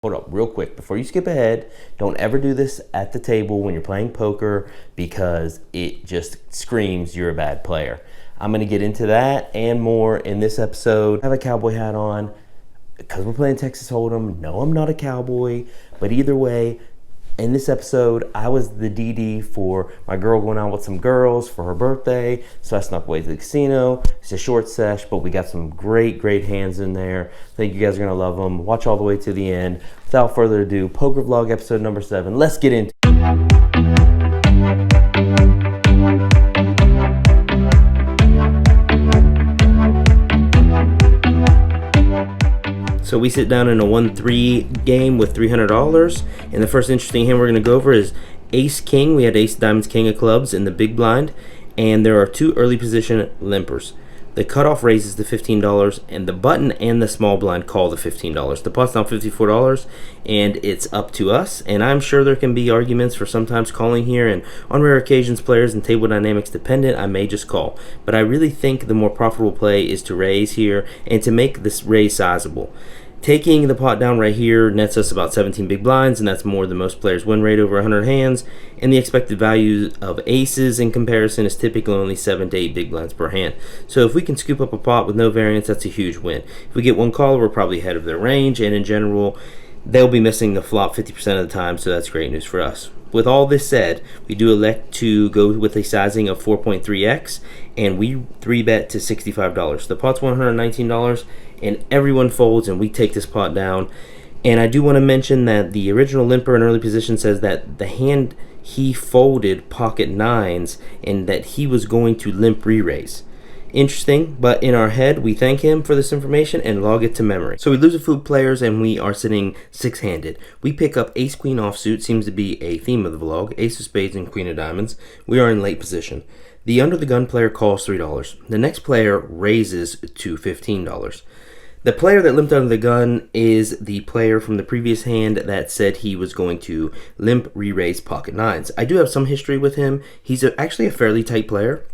Hold up real quick before you skip ahead. Don't ever do this at the table when you're playing poker because it just screams you're a bad player. I'm going to get into that and more in this episode. I have a cowboy hat on because we're playing Texas Hold'em. No, I'm not a cowboy, but either way, in this episode, I was the DD for my girl going out with some girls for her birthday, so I snuck away to the casino. It's a short sesh, but we got some great hands in there. I think you guys are going to love them. Watch all the way to the end. Without further ado, Poker Vlog episode number 7. Let's get into it. So we sit down in a 1-3 game with $300, and the first interesting hand we're going to go over is Ace King. We had Ace Diamonds King of Clubs in the big blind, and there are 2 early position limpers. The cutoff raises to $15, and the button and the small blind call the $15. The pot's now $54, and it's up to us. And I'm sure there can be arguments for sometimes calling here, and on rare occasions, players and table dynamics dependent, I may just call. But I really think the more profitable play is to raise here and to make this raise sizable. Taking the pot down right here nets us about 17 big blinds, and that's more than most players' win rate over 100 hands. And the expected value of aces in comparison is typically only 7 to 8 big blinds per hand. So if we can scoop up a pot with no variance, that's a huge win. If we get one caller, we're probably ahead of their range, and in general, they'll be missing the flop 50% of the time, so that's great news for us. With all this said, we do elect to go with a sizing of 4.3x, and we 3-bet to $65. The pot's $119, and everyone folds, and we take this pot down. And I do want to mention that the original limper in early position says that the hand he folded pocket nines, and that he was going to limp re-raise. Interesting, but in our head, we thank him for this information and log it to memory. So we lose a few players, and we are sitting 6-handed. We pick up Ace Queen offsuit, seems to be a theme of the vlog, Ace of Spades and Queen of Diamonds. We are in late position. The under the gun player calls $3. The next player raises to $15. The player that limped under the gun is the player from the previous hand that said he was going to limp re-raise pocket nines. I do have some history with him. He's actually a fairly tight player.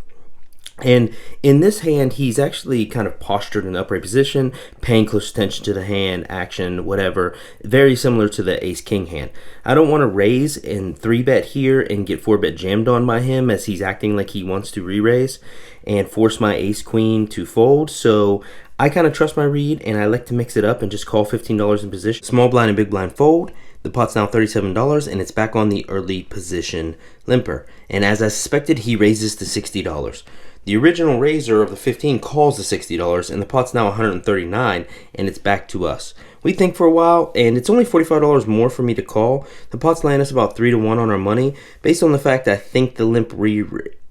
And in this hand, he's actually kind of postured in the upright position, paying close attention to the hand, action, whatever. Very similar to the Ace-King hand. I don't want to raise and 3-bet here and get 4-bet jammed on by him as he's acting like he wants to re-raise and force my Ace-Queen to fold. So I kind of trust my read, and I like to mix it up and just call $15 in position. Small blind and big blind fold. The pot's now $37, and it's back on the early position limper. And as I suspected, he raises to $60. The original raiser of the 15 calls the $60, and the pot's now $139, and it's back to us. We think for a while, and it's only $45 more for me to call. The pot's laying us about 3-1 on our money, based on the fact that I think the limp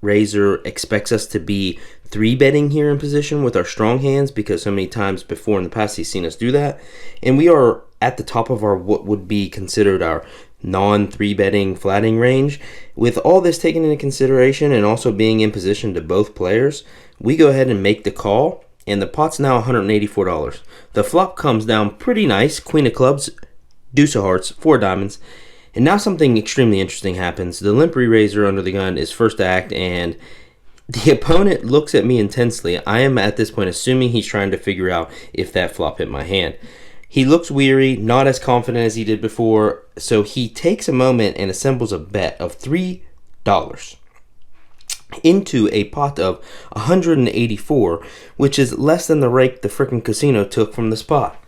raiser expects us to be 3-betting here in position with our strong hands, because so many times before in the past he's seen us do that. And we are at the top of our what would be considered our non-3-betting flatting range. With all this taken into consideration and also being in position to both players, we go ahead and make the call, and the pot's now $184. The flop comes down pretty nice. Queen of clubs, deuce of hearts, 4 diamonds. And now something extremely interesting happens. The limp re-raiser under the gun is first to act, and the opponent looks at me intensely. I am at this point assuming he's trying to figure out if that flop hit my hand. He looks weary, not as confident as he did before, so he takes a moment and assembles a bet of $3 into a pot of $184, which is less than the rake the frickin' casino took from the spot.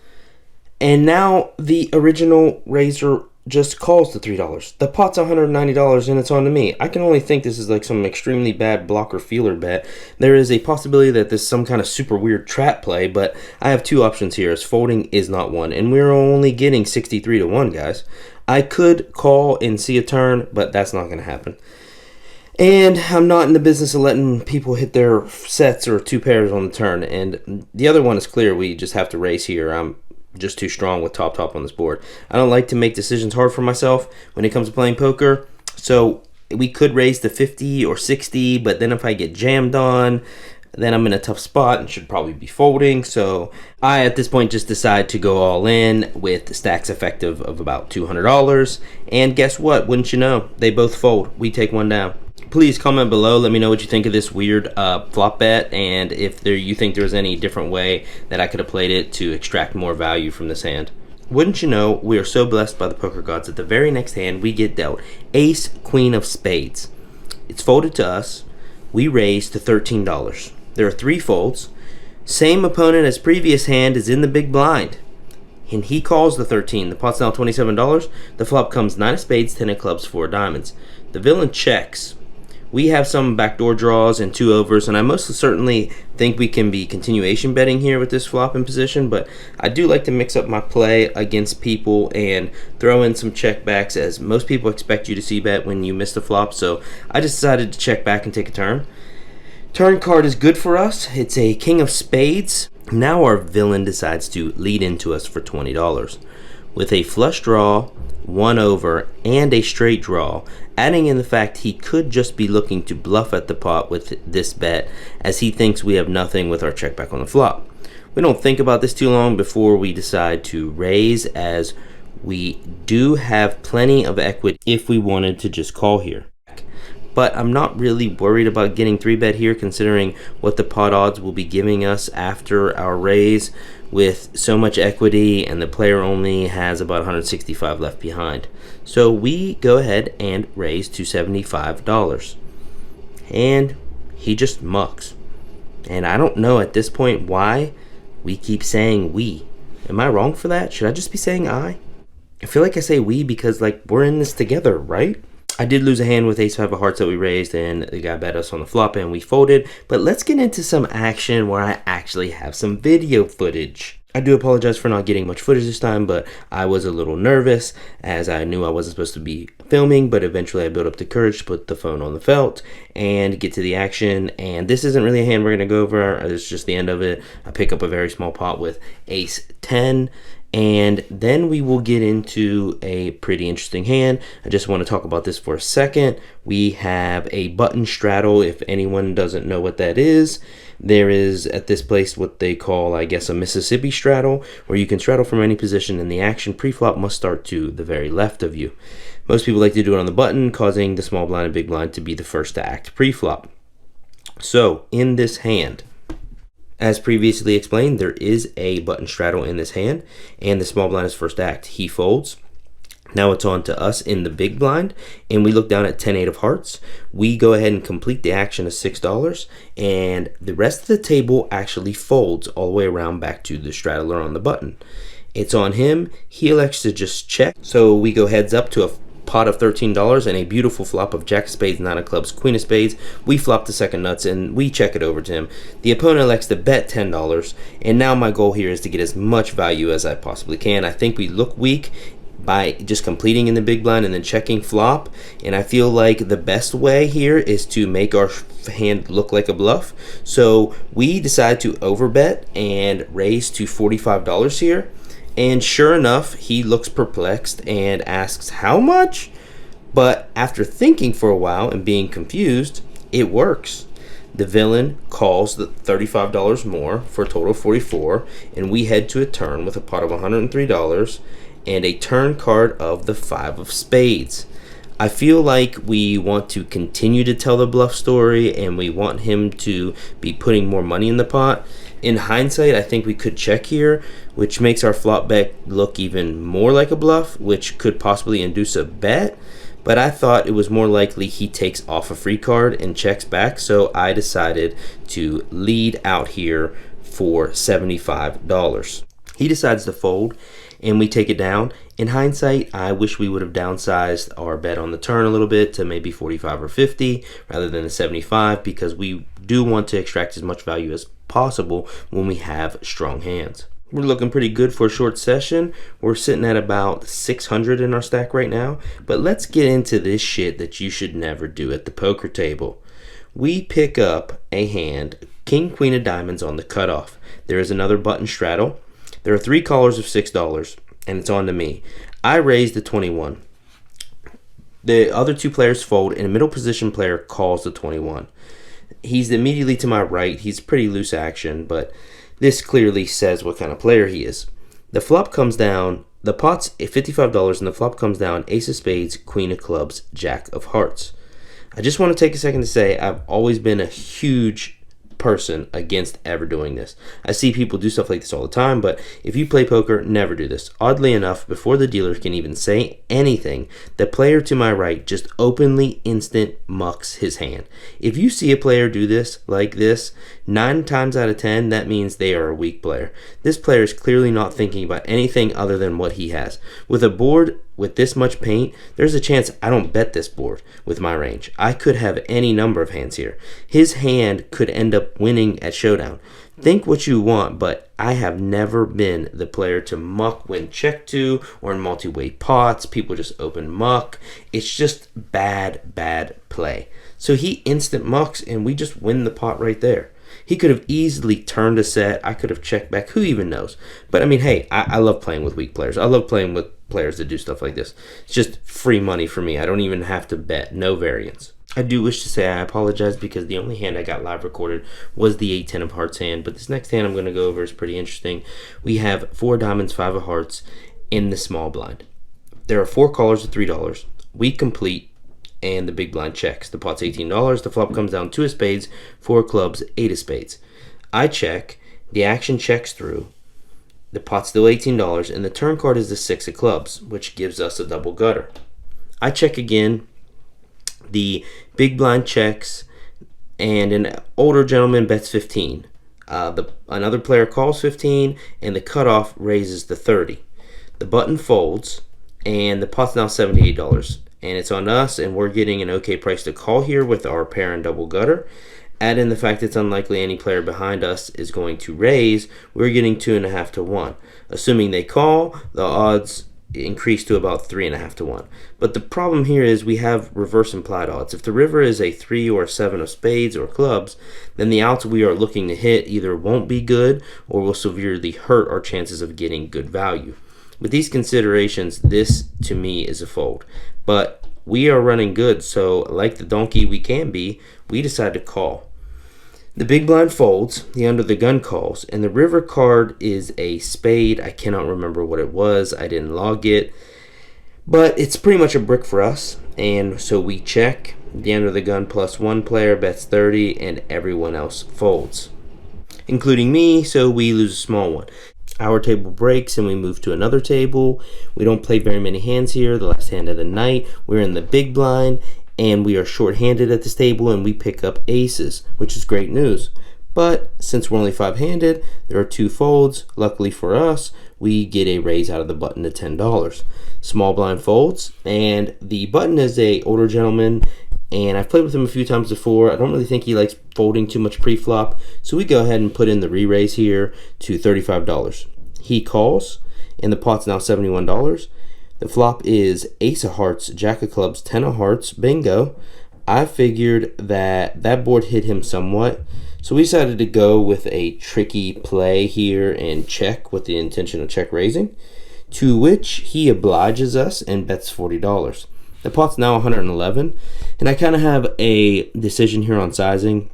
And now the original raiser just calls the $3. The pot's $190, and it's on to me. I can only think this is like some extremely bad blocker feeler bet. There is a possibility that this is some kind of super weird trap play, but I have 2 options here, as folding is not one, and we're only getting 63-1, guys. I could call and see a turn, but that's not going to happen. And I'm not in the business of letting people hit their sets or 2 pairs on the turn, and the other one is clear. We just have to raise here. I'm just too strong with top on this board. I don't like to make decisions hard for myself when it comes to playing poker, so we could raise to 50 or 60, but then if I get jammed on, then I'm in a tough spot and should probably be folding. So I at this point just decide to go all in with stacks effective of about $200, and guess what, wouldn't you know, they both fold. We take one down. Please comment below, let me know what you think of this weird flop bet, and if you think there's any different way that I could have played it to extract more value from this hand. Wouldn't you know, we are so blessed by the poker gods that the very next hand we get dealt ace queen of spades. It's folded to us. We raise to $13. There are 3 folds. Same opponent as previous hand is in the big blind, and he calls the 13. The pot's now $27. The flop comes 9 of spades, 10 of clubs, 4 of diamonds. The villain checks. We have some backdoor draws and 2 overs, and I most certainly think we can be continuation betting here with this flop in position, but I do like to mix up my play against people and throw in some checkbacks, as most people expect you to see bet when you miss the flop, so I just decided to check back and take a turn. Turn card is good for us. It's a king of spades. Now our villain decides to lead into us for $20. With a flush draw, 1 over, and a straight draw, adding in the fact he could just be looking to bluff at the pot with this bet, as he thinks we have nothing with our check back on the flop. We don't think about this too long before we decide to raise, as we do have plenty of equity if we wanted to just call here. But I'm not really worried about getting 3-bet here, considering what the pot odds will be giving us after our raise with so much equity, and the player only has about 165 left behind. So we go ahead and raise to $75. And he just mucks. And I don't know at this point why we keep saying we. Am I wrong for that? Should I just be saying I? I feel like I say we because, like, we're in this together, right? I did lose a hand with ace-5 of hearts that we raised, and the guy bet us on the flop and we folded. But let's get into some action where I actually have some video footage. I do apologize for not getting much footage this time, but I was a little nervous as I knew I wasn't supposed to be filming, but eventually I built up the courage to put the phone on the felt and get to the action. And this isn't really a hand we're going to go over. It's just the end of it. I pick up a very small pot with ace-10. And then we will get into a pretty interesting hand. I just want to talk about this for a second. We have a button straddle. If anyone doesn't know what that is, there is at this place what they call, I guess, a Mississippi straddle, where you can straddle from any position and the action pre-flop must start to the very left of you. Most people like to do it on the button, causing the small blind and big blind to be the first to act pre-flop. So in this hand, as previously explained, there is a button straddle in this hand, and the small blind is first act. He folds. Now it's on to us in the big blind, and we look down at 10-8 of hearts. We go ahead and complete the action of $6, and the rest of the table actually folds all the way around back to the straddler on the button. It's on him. He elects to just check, so we go heads up to a pot of $13 and a beautiful flop of jack of spades, 9 of clubs, queen of spades. We flop the second nuts and we check it over to him. The opponent elects to bet $10, and now my goal here is to get as much value as I possibly can. I think we look weak by just completing in the big blind and then checking flop, and I feel like the best way here is to make our hand look like a bluff. So we decide to overbet and raise to $45 here. And sure enough, he looks perplexed and asks how much? But after thinking for a while and being confused, it works. The villain calls the $35 more for a total of $44, and we head to a turn with a pot of $103 and a turn card of the 5 of spades. I feel like we want to continue to tell the bluff story, and we want him to be putting more money in the pot. In hindsight, I think we could check here, which makes our flop bet look even more like a bluff, which could possibly induce a bet. But I thought it was more likely he takes off a free card and checks back, so I decided to lead out here for $75. He decides to fold, and we take it down. In hindsight, I wish we would have downsized our bet on the turn a little bit to maybe 45 or 50 rather than the 75, because we do want to extract as much value as possible when we have strong hands. We're looking pretty good for a short session. We're sitting at about 600 in our stack right now, but let's get into this shit that you should never do at the poker table. We pick up a hand, king, queen of diamonds on the cutoff. There is another button straddle. There are 3 callers of $6, and it's on to me. I raise the 21. The other 2 players fold, and a middle position player calls the 21. He's immediately to my right. He's pretty loose action, but this clearly says what kind of player he is. The flop comes down. The pot's $55, and the flop comes down ace of spades, queen of clubs, jack of hearts. I just want to take a second to say I've always been a huge person against ever doing this. I see people do stuff like this all the time, but if you play poker, never do this. Oddly enough, before the dealer can even say anything, the player to my right just openly instant mucks his hand. If you see a player do this like this, 9 times out of 10, that means they are a weak player. This player is clearly not thinking about anything other than what he has. With a board with this much paint, there's a chance I don't bet this board with my range. I could have any number of hands here. His hand could end up winning at showdown. Think what you want, but I have never been the player to muck when check to or in multi-way pots. People just open muck. It's just bad play. So he instant mucks and we just win the pot right there. He could have easily turned a set. I could have checked back. Who even knows? But I mean, hey, I love playing with weak players. I love playing with players that do stuff like this. It's just free money for me. I don't even have to bet. No variance. I do wish to say I apologize because the only hand I got live recorded was the 8-10 of hearts hand. But this next hand I'm going to go over is pretty interesting. We have 4 diamonds, 5 of hearts in the small blind. There are 4 callers at $3. We complete. And the big blind checks. The pot's $18. The flop comes down 2 of spades, 4 clubs, 8 of spades. I check. The action checks through. The pot's still $18, and the turn card is the 6 of clubs, which gives us a double gutter. I check again. The big blind checks, and an older gentleman bets 15. Another player calls 15, and the cutoff raises the 30. The button folds, and the pot's now $78. And it's on us, and we're getting an okay price to call here with our pair and double gutter. Add in the fact it's unlikely any player behind us is going to raise, we're getting 2.5 to 1. Assuming they call, the odds increase to about 3.5 to 1. But the problem here is we have reverse implied odds. If the river is a 3 or a 7 of spades or clubs, then the outs we are looking to hit either won't be good or will severely hurt our chances of getting good value. With these considerations, this to me is a fold. But we are running good, so like the donkey we can be, we decide to call. The big blind folds, the under the gun calls, and the river card is a spade. I cannot remember what it was. I didn't log it. But it's pretty much a brick for us, and so we check. The under the gun plus 1 player bets 30, and everyone else folds, including me, so we lose a small one. Our table breaks and we move to another table. We don't play very many hands here. The last hand of the night, we're in the big blind and we are short-handed at this table and we pick up aces, which is great news. But since we're only 5-handed, there are 2 folds. Luckily for us, we get a raise out of the button to $10. Small blind folds, and the button is a older gentleman, and I've played with him a few times before. I don't really think he likes folding too much pre-flop, so we go ahead and put in the re-raise here to $35. He calls, and the pot's now $71. The flop is ace of hearts, jack of clubs, 10 of hearts, bingo. I figured that board hit him somewhat, so we decided to go with a tricky play here and check with the intention of check raising, to which he obliges us and bets $40. The pot's now 111, and I kind of have a decision here on sizing.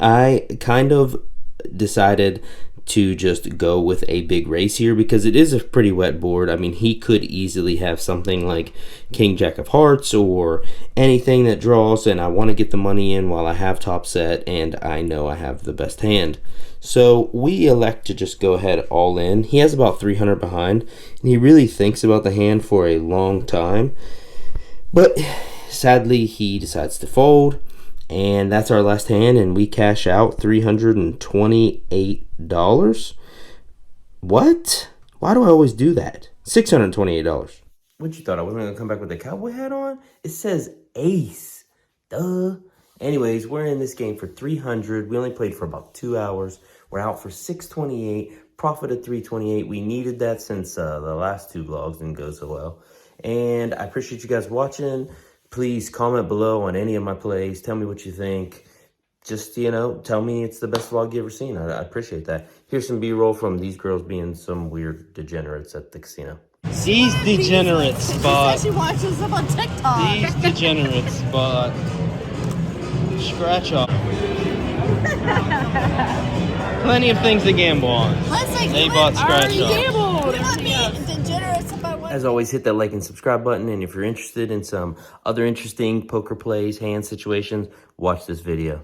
I kind of decided to just go with a big raise here because it is a pretty wet board. I mean, he could easily have something like king jack of hearts or anything that draws, and I want to get the money in while I have top set and I know I have the best hand. So we elect to just go ahead all in. He has about 300 behind, and he really thinks about the hand for a long time. But sadly, he decides to fold, and that's our last hand, and we cash out $328. What? Why do I always do that? $628. What you thought? I wasn't going to come back with the cowboy hat on? It says ace. Duh. Anyways, we're in this game for 300. We only played for about 2 hours. We're out for 628. Profit of 328. We needed that since the last 2 vlogs didn't go so well. And I appreciate you guys watching. Please comment below on any of my plays. Tell me what you think. Just, tell me it's the best vlog you ever seen. I appreciate that. Here's some B-roll from these girls being some weird degenerates at the casino. These degenerate spot. She watches them on TikTok. These degenerate spot. Scratch off. Plenty of things to gamble on. They bought scratch off. As always, hit that like and subscribe button, and if you're interested in some other interesting poker plays, hand situations, watch this video.